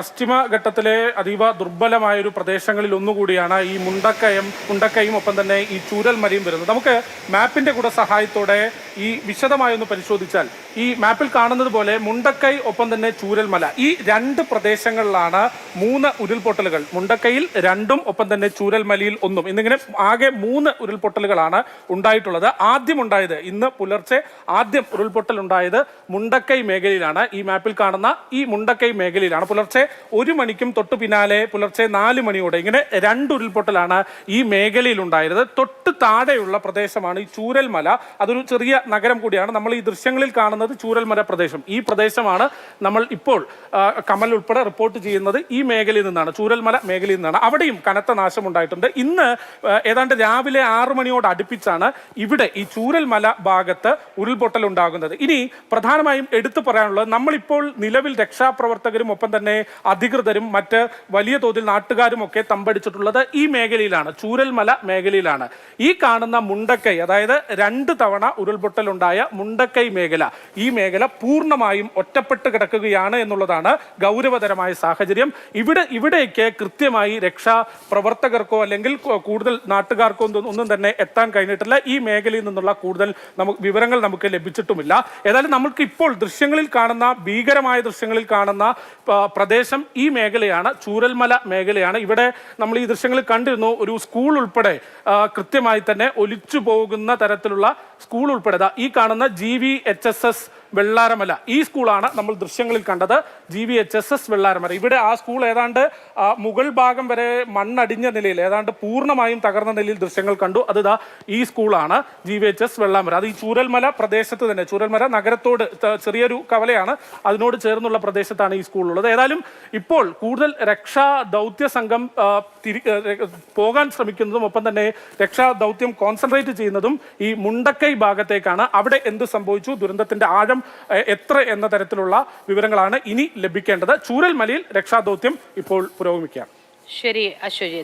പശ്ചിമഘട്ടത്തിലെ അതീവ ദുർബലമായ ഒരു പ്രദേശങ്ങളിൽ ഒന്നുകൂടിയാണ് ഈ മുണ്ടക്കയും ഒപ്പം തന്നെ ഈ ചൂരൽമലയും വരുന്നത്. നമുക്ക് മാപ്പിന്റെ കൂടെ സഹായത്തോടെ ഈ വിശദമായി ഒന്ന് പരിശോധിച്ചാൽ ഈ മാപ്പിൽ കാണുന്നത് പോലെ മുണ്ടക്കൈ ഒപ്പം തന്നെ ചൂരൽമല ഈ രണ്ട് പ്രദേശങ്ങളിലാണ് 3 ഉരുൾപൊട്ടലുകൾ. മുണ്ടക്കയിൽ 2ഉം ഒപ്പം തന്നെ ചൂരൽമലയിൽ 1ഉം എന്നിങ്ങനെ ആകെ 3 ഉരുൾപൊട്ടലുകളാണ് ഉണ്ടായിട്ടുള്ളത്. ആദ്യം ഉണ്ടായത് ഇന്ന് പുലർച്ചെ ആദ്യം ഉരുൾപൊട്ടൽ ഉണ്ടായത് മുണ്ടക്കൈ മേഖലയിലാണ്. ഈ മാപ്പിൽ കാണുന്ന ഈ മുണ്ടക്കൈ മേഖലയിലാണ്. പുലർച്ചെ 1 മണിക്കും തൊട്ടു പിന്നാലെ പുലർച്ചെ 4 മണിയോടെ ഇങ്ങനെ 2 ഉരുൾപൊട്ടലാണ് ഈ മേഖലയിൽ ഉണ്ടായത്. തൊട്ട് താഴെയുള്ള പ്രദേശമാണ് ഈ ചൂരൽമല. അതൊരു ചെറിയ നഗരം കൂടിയാണ്. നമ്മൾ ഈ ദൃശ്യങ്ങളിൽ കാണുന്നത് ചൂരൽമല പ്രദേശം. ഈ പ്രദേശമാണ് നമ്മൾ ഇപ്പോൾ കമൽ ഉൾപ്പെടെ റിപ്പോർട്ട് ചെയ്യുന്നത് ഈ മേഖലയിൽ നിന്നാണ്, ചൂരൽമല മേഖലയിൽ നിന്നാണ്. അവിടെയും കനത്ത നാശം ഉണ്ടായിട്ടുണ്ട്. ഇന്ന് ഏതാണ്ട് രാവിലെ 6 മണിയോട് അടുപ്പിച്ചാണ് ഇവിടെ ഈ ചൂരൽമല ഭാഗത്ത് ഉരുൾപൊട്ടൽ ഉണ്ടാകുന്നത്. ഇനി പ്രധാനമായും എടുത്തു പറയാനുള്ളത്, നമ്മളിപ്പോൾ നിലവിൽ രക്ഷാപ്രവർത്തകരും ഒപ്പം തന്നെ അധികൃതരും മറ്റ് വലിയ തോതിൽ നാട്ടുകാരും ഒക്കെ തമ്പടിച്ചിട്ടുള്ളത് ഈ മേഖലയിലാണ്, ചൂരൽമല മേഖലയിലാണ്. ഈ കാണുന്ന മുണ്ടക്കൈ, അതായത് 2 തവണ ഉരുൾപൊട്ടൽ ഉണ്ടായ മുണ്ടക്കൈ മേഖല, ഈ മേഖല പൂർണ്ണമായും ഒറ്റപ്പെട്ട് കിടക്കുകയാണ് എന്നുള്ളതാണ് ഗൗരവതരമായ സാഹചര്യം. ഇവിടേക്ക് കൃത്യമായി രക്ഷാപ്രവർത്തകർക്കോ അല്ലെങ്കിൽ കൂടുതൽ നാട്ടുകാർക്കോ ഒന്നും തന്നെ എത്താൻ കഴിഞ്ഞിട്ടില്ല. ഈ മേഖലയിൽ നിന്നുള്ള കൂടുതൽ വിവരങ്ങൾ നമുക്ക് ലഭിച്ചിട്ടുമില്ല. ഏതായാലും നമുക്ക് ഇപ്പോൾ ദൃശ്യങ്ങളിൽ കാണുന്ന, ഭീകരമായ ദൃശ്യങ്ങളിൽ കാണുന്ന പ്രദേശം ഈ മേഖലയാണ്, ചൂരൽമല മേഖലയാണ്. ഇവിടെ നമ്മൾ ഈ ദൃശ്യങ്ങളിൽ കണ്ടിരുന്നു ഒരു സ്കൂൾ ഉൾപ്പെടെ കൃത്യമായി തന്നെ ഒലിച്ചു പോകുന്ന തരത്തിലുള്ള സ്കൂൾ ഉൾപ്പെടെ ഈ കാണുന്ന GVHSS വെള്ളാരമല, ഈ സ്കൂളാണ് നമ്മൾ ദൃശ്യങ്ങളിൽ കണ്ടത്. GVHSS വെള്ളാരമല. ഇവിടെ ആ സ്കൂൾ ഏതാണ്ട് മുകൾ ഭാഗം വരെ മണ്ണടിഞ്ഞ നിലയിൽ, ഏതാണ്ട് പൂർണ്ണമായും തകർന്ന നിലയിൽ ദൃശ്യങ്ങൾ കണ്ടു. അത് ഈ സ്കൂളാണ് GVHS വെള്ളാമല. അത് ഈ ചൂരൽമല പ്രദേശത്ത് തന്നെ, ചൂരൽമല നഗരത്തോട് ചെറിയൊരു കവലയാണ്, അതിനോട് ചേർന്നുള്ള പ്രദേശത്താണ് ഈ സ്കൂളുള്ളത്. ഏതായാലും ഇപ്പോൾ കൂടുതൽ രക്ഷാ ദൗത്യ സംഘം പോകാൻ ശ്രമിക്കുന്നതും ഒപ്പം തന്നെ രക്ഷാ ദൗത്യം കോൺസെൻട്രേറ്റ് ചെയ്യുന്നതും ഈ മുണ്ടക്കൈ ഭാഗത്തേക്കാണ്. അവിടെ എന്ത് സംഭവിച്ചു, ദുരന്തത്തിന്റെ ആഴം എത്ര എന്ന തരത്തിലുള്ള വിവരങ്ങളാണ് ഇനി ലഭിക്കേണ്ടത്. ചൂരൽമലയിൽ രക്ഷാദൗത്യം ഇപ്പോൾ പുരോഗമിക്കുകയാണ്. ശരി അശ്വജിത്ത്.